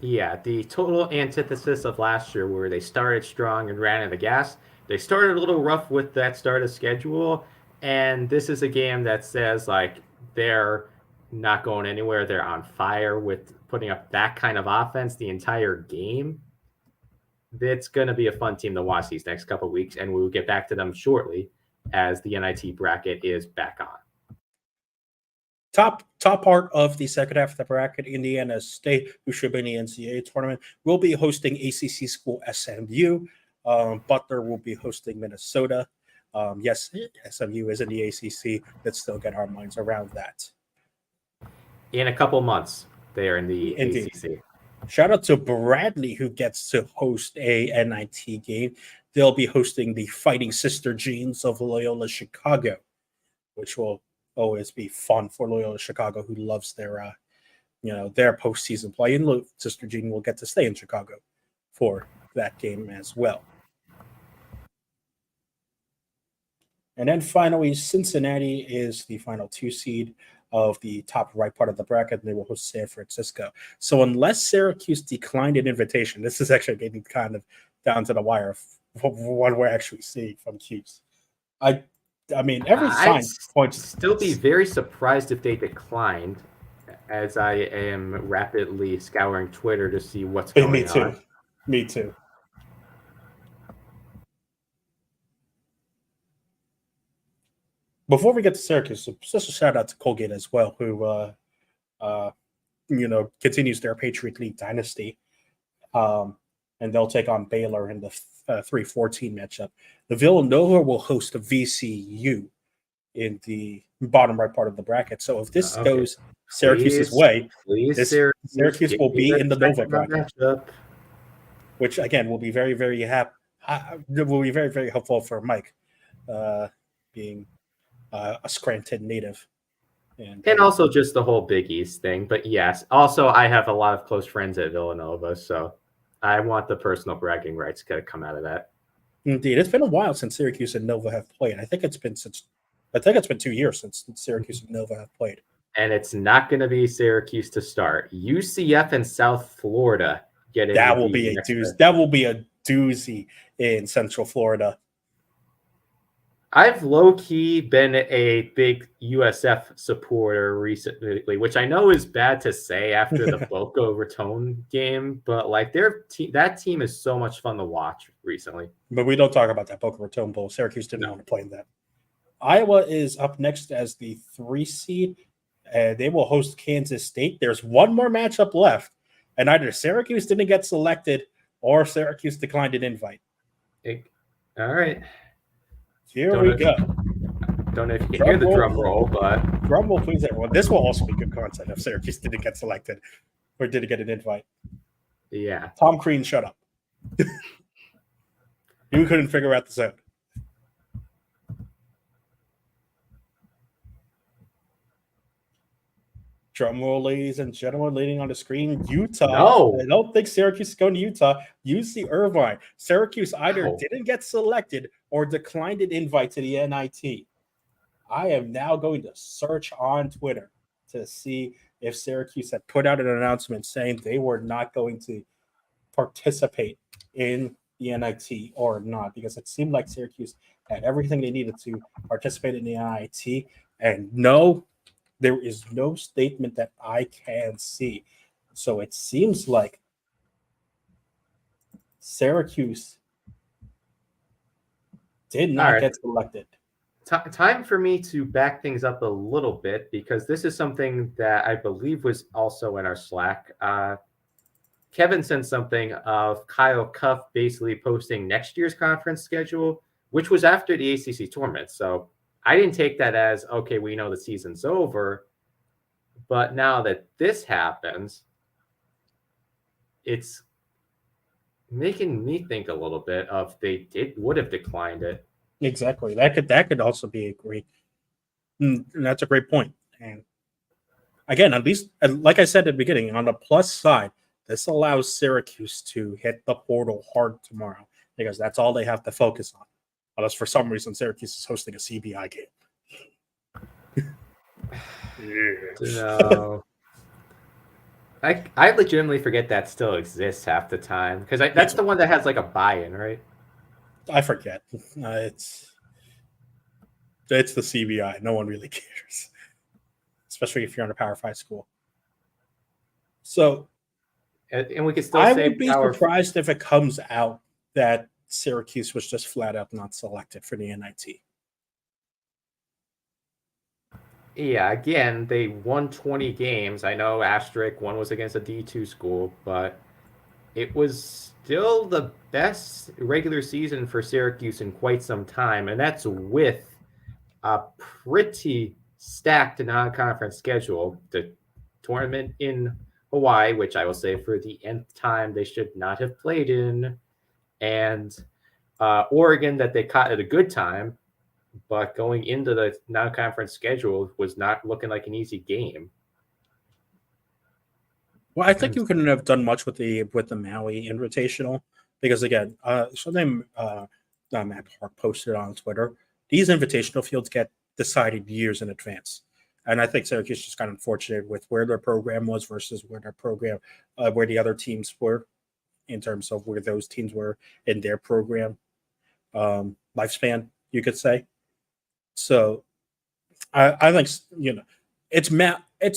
Yeah, the total antithesis of last year, where they started strong and ran out of gas. They started a little rough with that start of schedule, and this is a game that says like they're not going anywhere. They're on fire with putting up that kind of offense the entire game. It's going to be a fun team to watch these next couple of weeks, and we'll get back to them shortly as the NIT bracket is back on. Top part of the second half of the bracket, Indiana State, who should be in the NCAA tournament, will be hosting ACC school SMU. Butler will be hosting Minnesota. Yes, SMU is in the ACC. Let's still get our minds around that. In a couple months, they are in the Indeed. ACC. Shout out to Bradley, who gets to host a NIT game. They'll be hosting the Fighting Sister Jeans of Loyola Chicago, which will always be fun for Loyola Chicago, who loves their postseason play. And Sister Jean will get to stay in Chicago for that game as well. And then finally, Cincinnati is the final 2 seed of the top right part of the bracket, and they will host San Francisco. So unless Syracuse declined an invitation, this is actually getting kind of down to the wire of what we're actually seeing from Cuse. I mean, every sign points. I'd still be very surprised if they declined, as I am rapidly scouring Twitter to see what's going on. Me too. Before we get to Syracuse, just a shout out to Colgate as well, who continues their Patriot League dynasty, and they'll take on Baylor in the 3-14 matchup. The Villanova will host the VCU in the bottom right part of the bracket. So if this goes Syracuse's way, Syracuse will be in the Nova bracket, which again will be very, very will be very, very helpful for Mike, being a Scranton native. And also just the whole Big East thing. But yes, also I have a lot of close friends at Villanova, so I want the personal bragging rights to come out of that. Indeed. It's been a while since Syracuse and Nova have played. I think it's been 2 years since Syracuse and Nova have played. And it's not going to be Syracuse to start. UCF and South Florida get in. That will be a doozy. That will be a doozy in Central Florida. I've low-key been a big USF supporter recently, which I know is bad to say after the Boca Raton game, but like that team is so much fun to watch recently. But we don't talk about that Boca Raton Bowl. Syracuse didn't want to play in that. Iowa is up next as the 3 seed. They will host Kansas State. There's one more matchup left, and either Syracuse didn't get selected or Syracuse declined an invite. All right. Here we go. Don't know if you can hear the drum roll, but drum roll, please, everyone. This will also be good content if Syracuse didn't get selected or didn't get an invite. Yeah. Tom Crean, shut up. You couldn't figure out the sound. Drum roll, ladies and gentlemen, leading on the screen, Utah. No. I don't think Syracuse is going to Utah. UC Irvine. Syracuse either didn't get selected or declined an invite to the NIT. I am now going to search on Twitter to see if Syracuse had put out an announcement saying they were not going to participate in the NIT or not, because it seemed like Syracuse had everything they needed to participate in the NIT. And no, There is no statement that I can see. So it seems like Syracuse did All not right. get selected. Time for me to back things up a little bit because this is something that I believe was also in our Slack. Kevin sent something of Kyle Cuff basically posting next year's conference schedule, which was after the ACC tournament. So I didn't take that as, okay, we know the season's over. But now that this happens, it's making me think a little bit of they would have declined it. Exactly. That could also be a great. And that's a great point. And again, at least, like I said at the beginning, on the plus side, this allows Syracuse to hit the portal hard tomorrow because that's all they have to focus on. Unless for some reason Syracuse is hosting a CBI game. No. I legitimately forget that still exists half the time because that's the one that has like a buy-in, right? I forget. It's the CBI. No one really cares, especially if you're in a Power 5 school. So, and we could still I say would be surprised if it comes out that Syracuse was just flat out not selected for the NIT. Yeah, again, they won 20 games. I know asterisk one was against a D2 school, but it was still the best regular season for Syracuse in quite some time, and that's with a pretty stacked non-conference schedule. The tournament in Hawaii, which I will say for the nth time they should not have played in, and Oregon that they caught at a good time, but going into the non-conference schedule was not looking like an easy game. Well, I think you couldn't have done much with the Maui Invitational because again, something Matt Park posted on Twitter. These invitational fields get decided years in advance, and I think Syracuse just got unfortunate with where their program was versus where their program, where the other teams were, in terms of where those teams were in their program lifespan, you could say. So I think it's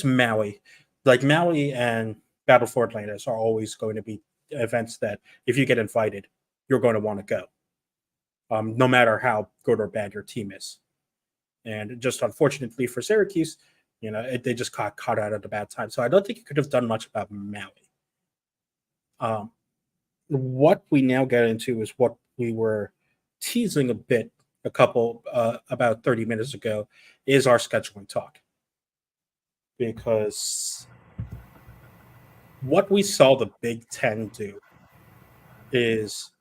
Maui, like Maui and Battle for Atlantis are always going to be events that if you get invited, you're going to want to go, no matter how good or bad your team is. And just unfortunately for Syracuse, they just got caught out at a bad time. So I don't think you could have done much about Maui. What we now get into is what we were teasing a bit about 30 minutes ago is our scheduling talk. Because what we saw the Big Ten do is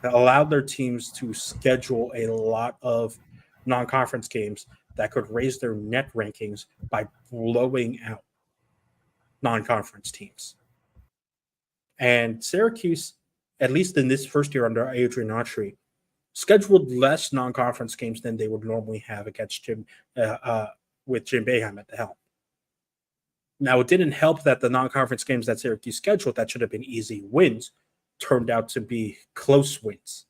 allow their teams to schedule a lot of non-conference games that could raise their net rankings by blowing out non-conference teams. And Syracuse, at least in this first year under Adrian Autry, scheduled less non-conference games than they would normally have against with Jim Boeheim at the helm. Now, it didn't help that the non-conference games that Syracuse scheduled that should have been easy wins turned out to be close wins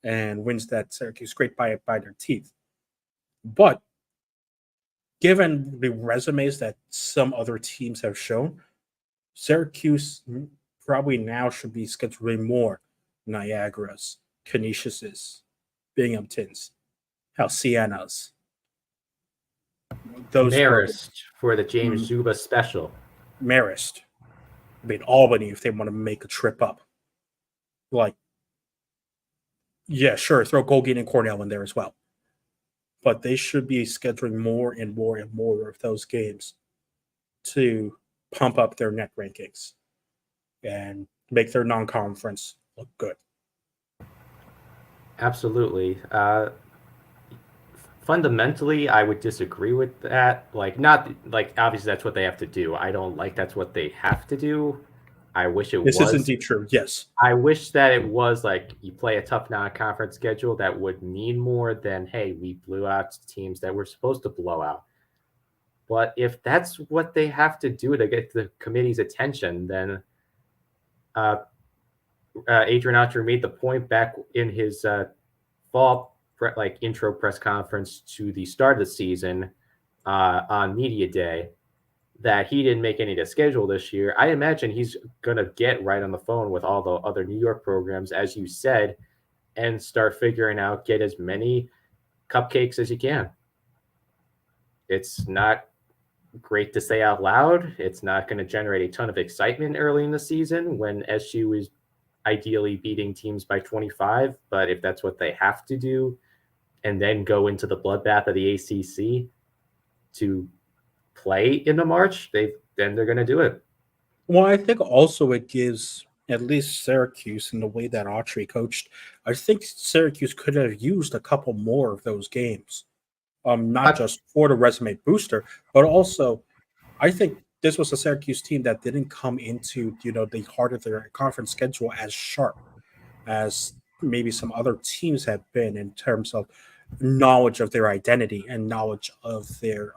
and wins that Syracuse scraped by their teeth. But given the resumes that some other teams have shown, Syracuse probably now should be scheduling more Niagaras, Canisiuses, Binghamtons, Siennas. Those Marist for the James Zuba special. Marist. I mean, Albany, if they want to make a trip up. Yeah, sure, throw Colgate and Cornell in there as well. But they should be scheduling more and more and more of those games to pump up their net rankings and make their non-conference look good. Absolutely. Fundamentally, I would disagree with that. Not obviously that's what they have to do. I don't like that's what they have to do. I wish it was. This is indeed true. Yes. I wish that it was you play a tough non-conference schedule that would mean more than, hey, we blew out teams that we're supposed to blow out. But if that's what they have to do to get the committee's attention, then Adrian Autry made the point back in his fall intro press conference to the start of the season on media day that he didn't make any of the schedule this year. I imagine he's going to get right on the phone with all the other New York programs, as you said, and start figuring out, get as many cupcakes as you can. It's not great to say out loud. It's not going to generate a ton of excitement early in the season when SU is ideally beating teams by 25. But if that's what they have to do, and then go into the bloodbath of the ACC to play in the March, then they're going to do it. Well, I think also it gives at least Syracuse, in the way that Autry coached, I think Syracuse could have used a couple more of those games. Not just for the resume booster, but also I think this was a Syracuse team that didn't come into the heart of their conference schedule as sharp as maybe some other teams have been in terms of knowledge of their identity and knowledge of their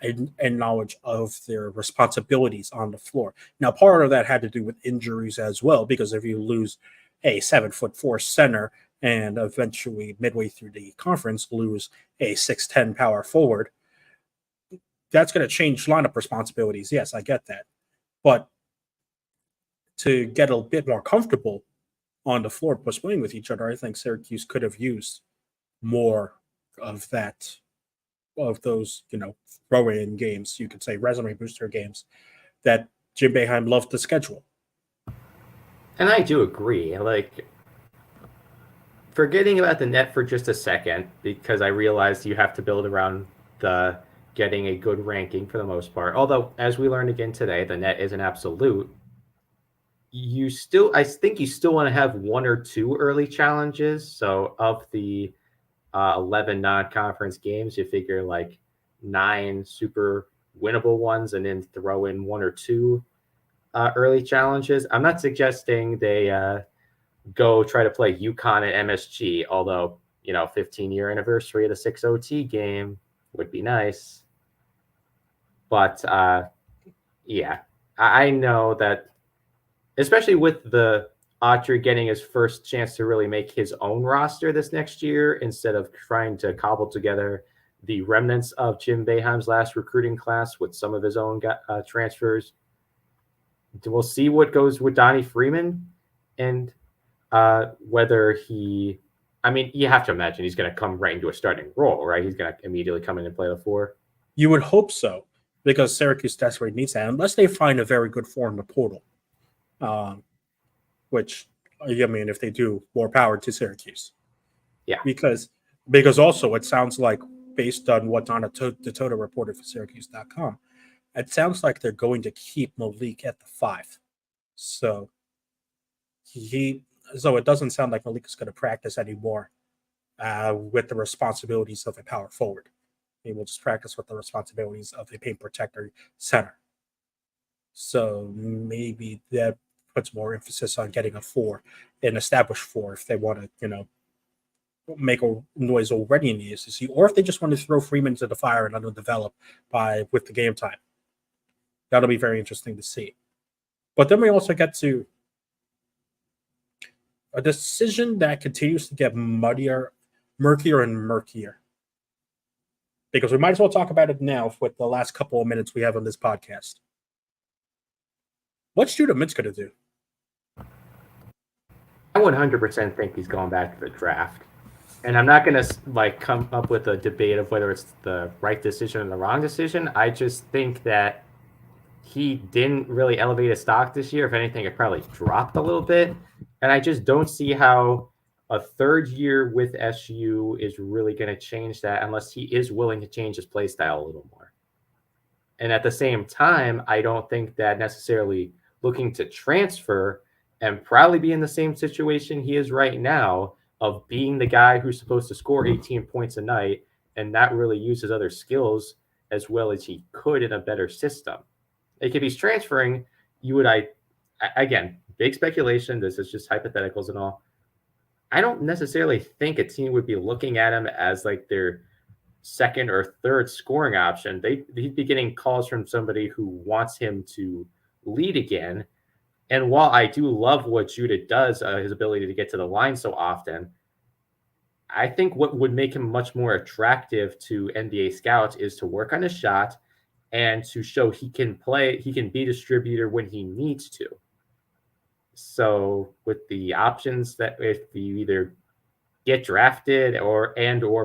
and knowledge of their responsibilities on the floor. Now, part of that had to do with injuries as well, because if you lose a 7'4" center and eventually midway through the conference lose a 6'10" power forward, that's going to change lineup responsibilities. Yes, I get that. But to get a bit more comfortable on the floor playing with each other, I think Syracuse could have used more of that, of those, throw-in games, you could say resume booster games, that Jim Boeheim loved to schedule. And I do agree. Like, forgetting about the net for just a second, because I realized you have to build around the getting a good ranking for the most part. Although, as we learned again today, the net is an absolute. I think you still want to have one or two early challenges. So of the 11 non-conference games, you figure like 9 super winnable ones, and then throw in 1 or 2 early challenges. I'm not suggesting they go try to play UConn at MSG, although 15-year anniversary of the 6 OT game would be nice. But yeah, I know that, especially with the Autry getting his first chance to really make his own roster this next year, instead of trying to cobble together the remnants of Jim Boeheim's last recruiting class with some of his own transfers. We'll see what goes with Donnie Freeman, and whether you have to imagine he's going to come right into a starting role, right? He's going to immediately come in and play the 4. You would hope so, because Syracuse desperately needs that, unless they find a very good 4 in the portal. Which, if they do, more power to Syracuse. Yeah. Because also it sounds like, based on what Donna Tota reported for Syracuse.com, it sounds like they're going to keep Malik at the 5. So it doesn't sound like Malik is going to practice anymore with the responsibilities of a power forward. He will just practice with the responsibilities of a paint protector center. So maybe that puts more emphasis on getting a 4, an established 4, if they want to, make a noise already in the SEC, or if they just want to throw Freeman to the fire and underdevelop with the game time. That'll be very interesting to see. But then we also get to a decision that continues to get murkier and murkier. Because we might as well talk about it now with the last couple of minutes we have on this podcast. What's Judah Mintz going to do? I 100% think he's going back to the draft. And I'm not going to come up with a debate of whether it's the right decision or the wrong decision. I just think that he didn't really elevate his stock this year. If anything, it probably dropped a little bit. And I just don't see how a third year with SU is really going to change that, unless he is willing to change his play style a little more. And at the same time, I don't think that necessarily looking to transfer and probably be in the same situation he is right now, of being the guy who's supposed to score 18 points a night and not really use his other skills as well as he could in a better system. Like, if he's transferring, again, big speculation, this is just hypotheticals and all. I don't necessarily think a team would be looking at him as like their second or third scoring option. He'd be getting calls from somebody who wants him to lead again. And while I do love what Judah does, his ability to get to the line so often, I think what would make him much more attractive to NBA scouts is to work on his shot and to show he can play, he can be a distributor when he needs to. So with the options that if you either get drafted or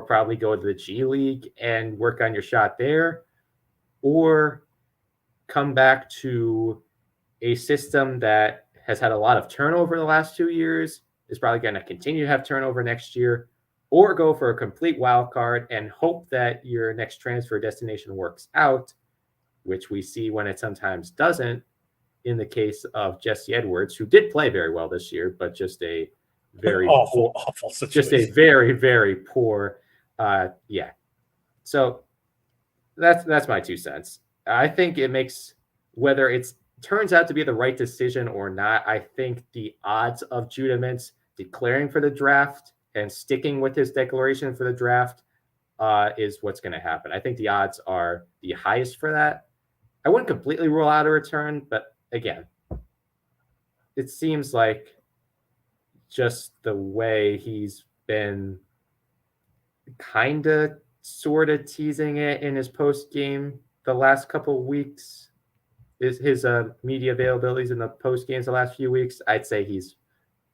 probably go to the G League and work on your shot there, or come back to a system that has had a lot of turnover the last 2 years, is probably going to continue to have turnover next year, or go for a complete wild card and hope that your next transfer destination works out, which we see when it sometimes doesn't, in the case of Jesse Edwards, who did play very well this year, but just a very awful situation. Just a very, very poor. Yeah. So that's my 2 cents. I think it makes, whether it turns out to be the right decision or not, I think the odds of Judah Mintz declaring for the draft and sticking with his declaration for the draft is what's going to happen. I think the odds are the highest for that. I wouldn't completely rule out a return, but again, it seems like just the way he's been kind of sort of teasing it in his post game the last couple of weeks, is his media availabilities in the post games the last few weeks. I'd say he's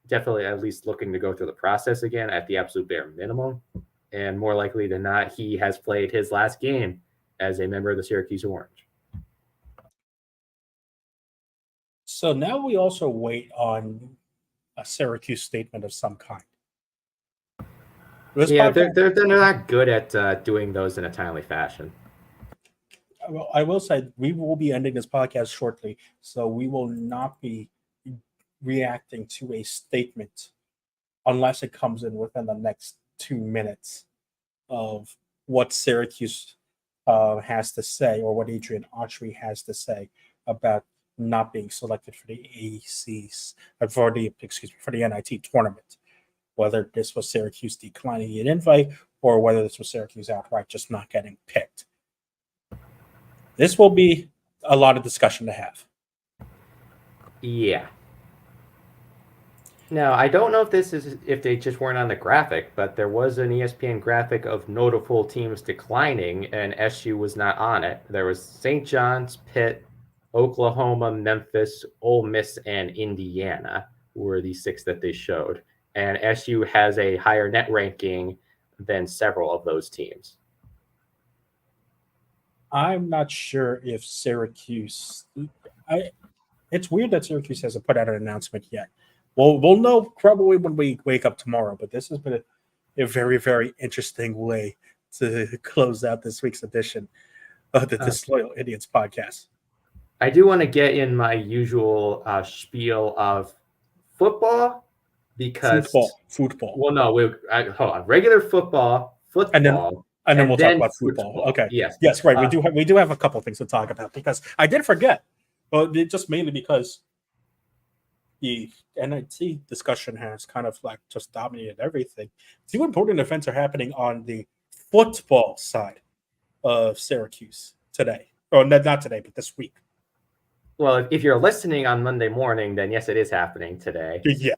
definitely at least looking to go through the process again at the absolute bare minimum. And more likely than not, he has played his last game as a member of the Syracuse Orange. So now we also wait on a Syracuse statement of some kind. Yeah, they're not good at doing those in a timely fashion. Well, I will say we will be ending this podcast shortly, so we will not be reacting to a statement unless it comes in within the next 2 minutes of what Syracuse has to say, or what Adrian Autry has to say about not being selected for the ACs, for the NIT tournament. Whether this was Syracuse declining an invite, or whether this was Syracuse outright just not getting picked. This will be a lot of discussion to have. Yeah. Now, I don't know if they just weren't on the graphic, but there was an ESPN graphic of notable teams declining, and SU was not on it. There was St. John's, Pitt, Oklahoma, Memphis, Ole Miss, and Indiana were the 6 that they showed. And SU has a higher net ranking than several of those teams. I'm not sure if Syracuse. It's weird that Syracuse hasn't put out an announcement yet. We'll know probably when we wake up tomorrow. But this has been a very, very interesting way to close out this week's edition of the Disloyal Idiots podcast. I do want to get in my usual spiel of football, because football. Well, no, hold on. Regular football, and then we'll talk about football. Okay. Yes, right. We do have a couple of things to talk about, because I did forget. Well, just mainly because the NIT discussion has kind of like just dominated everything. 2 important events are happening on the football side of Syracuse today, or not today, but this week. Well, if you're listening on Monday morning, then yes, it is happening today. Yeah.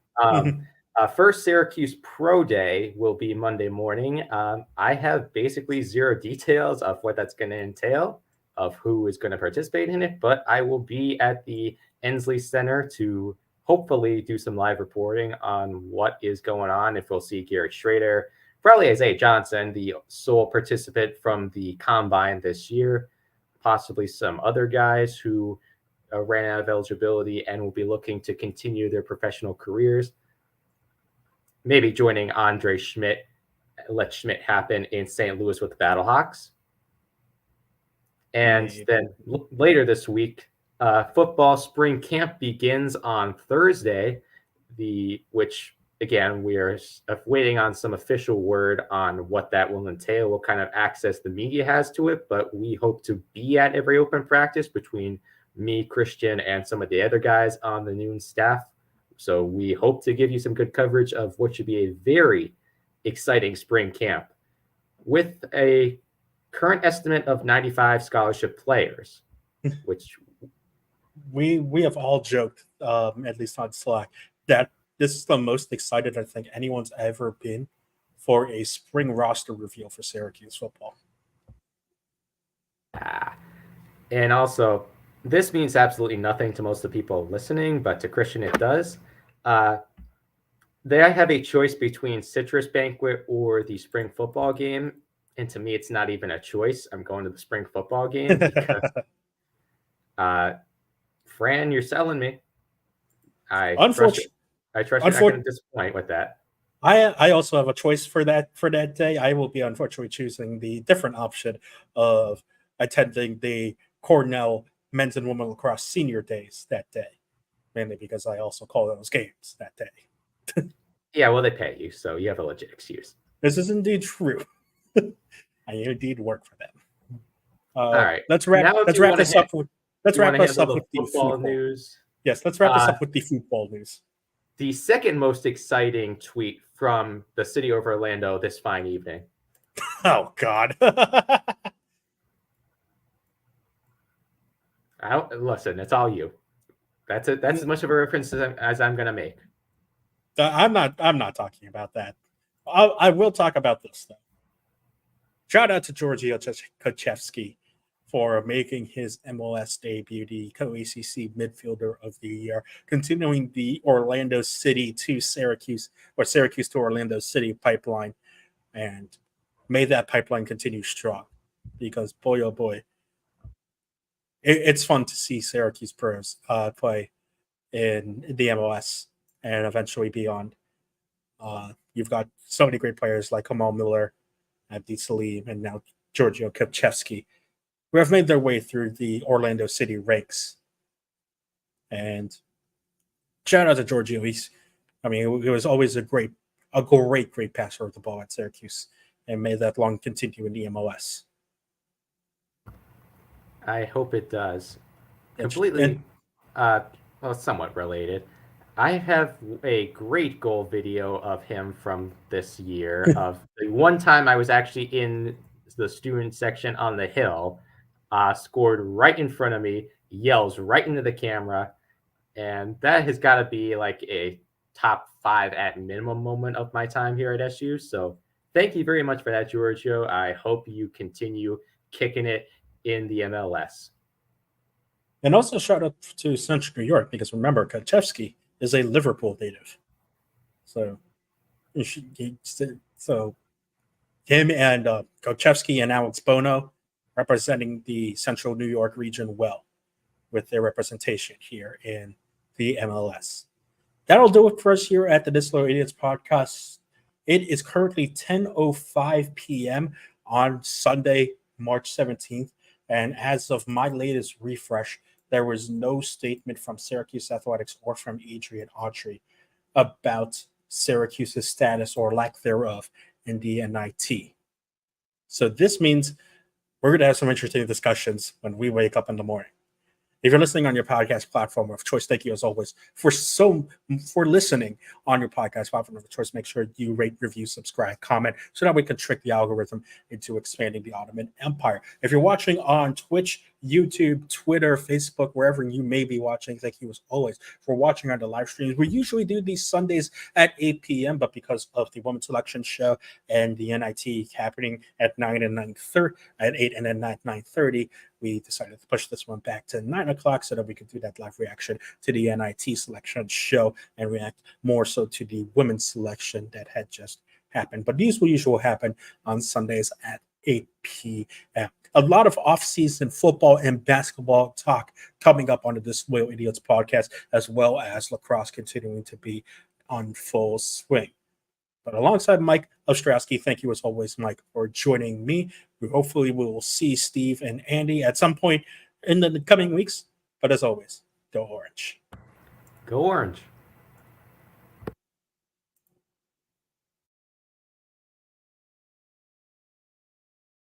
First Syracuse Pro Day will be Monday morning. I have basically 0 details of what that's going to entail, of who is going to participate in it, but I will be at the Ensley Center to hopefully do some live reporting on what is going on. If we'll see Garrett Schrader, probably Isaiah Johnson, the sole participant from the Combine this year, possibly some other guys who ran out of eligibility and will be looking to continue their professional careers. Maybe joining Andre Schmidt, let Schmidt happen in St. Louis with the Battlehawks. And then later this week, football spring camp begins on Thursday, which, again, we are waiting on some official word on what that will entail, what kind of access the media has to it, but we hope to be at every open practice between me, Christian, and some of the other guys on the noon staff. So we hope to give you some good coverage of what should be a very exciting spring camp with a current estimate of 95 scholarship players, which we have all joked, at least on Slack, that this is the most excited I think anyone's ever been for a spring roster reveal for Syracuse football. And also, this means absolutely nothing to most of the people listening, but to Christian it does. They have a choice between Citrus Banquet or the spring football game. And to me, it's not even a choice. I'm going to the spring football game because, Fran, you're selling me. I trust you're not going to disappoint with that. I also have a choice for that day. I will be unfortunately choosing the different option of attending the Cornell men's and women lacrosse senior days that day, mainly because I also call those games that day. Yeah, well, they pay you, so you have a legit excuse. This is indeed true. I indeed work for them. All right, let's wrap this up with the football news. Yes, let's wrap this up with the football news. The second most exciting tweet from the city of Orlando this fine evening. Oh God! Listen, it's all you. That's it. That's as much of a reference as I'm gonna make. I'm not talking about that. I will talk about this though. Shout out to Giorgio Kochevsky for making his MLS debut, the co-ACC midfielder of the year, continuing the Orlando City to Syracuse, or Syracuse to Orlando City pipeline, and may that pipeline continue strong, because boy, oh boy, it's fun to see Syracuse pros play in the MLS and eventually beyond. You've got so many great players like Kamal Miller, Abdi Salim, and now Giorgio Kochevsky, who have made their way through the Orlando City ranks. And shout out to Giorgio. He was always a great passer of the ball at Syracuse, and may that long continue in the MLS. I hope it does. Completely, somewhat related. I have a great goal video of him from this year. Of the one time I was actually in the student section on the hill, scored right in front of me, yells right into the camera, and that has got to be like a top 5 at minimum moment of my time here at SU. So thank you very much for that, Giorgio. I hope you continue kicking it in the MLS. And also shout out to Central New York, because remember, Kochevsky is a Liverpool native. So him and Kochevsky and Alex Bono representing the Central New York region well with their representation here in the MLS. That'll do it for us here at the Disloyal Idiots podcast. It is currently 10:05 p.m. on Sunday, March 17th. And as of my latest refresh, there was no statement from Syracuse Athletics or from Adrian Autry about Syracuse's status or lack thereof in the NIT. So this means we're going to have some interesting discussions when we wake up in the morning. If you're listening on your podcast platform of choice, thank you as always for listening on your podcast platform of choice. Make sure you rate, review, subscribe, comment, so that we can trick the algorithm into expanding the Ottoman Empire. If you're watching on Twitch, YouTube, Twitter, Facebook, wherever you may be watching, thank you as always for watching on the live streams. We usually do these Sundays at 8 p.m., but because of the Women's Selection Show and the NIT happening at 9 and 9:30, at 8 and then at 9:30, we decided to push this one back to 9 o'clock so that we could do that live reaction to the NIT selection show and react more so to the women's selection that had just happened. But these will usually happen on Sundays at 8 p.m. A lot of off-season football and basketball talk coming up on the Disloyal Idiots podcast, as well as lacrosse continuing to be on full swing. But alongside Mike Ostrowski, thank you as always, Mike, for joining me. Hopefully we will see Steve and Andy at some point in the coming weeks. But as always, go Orange. Go Orange.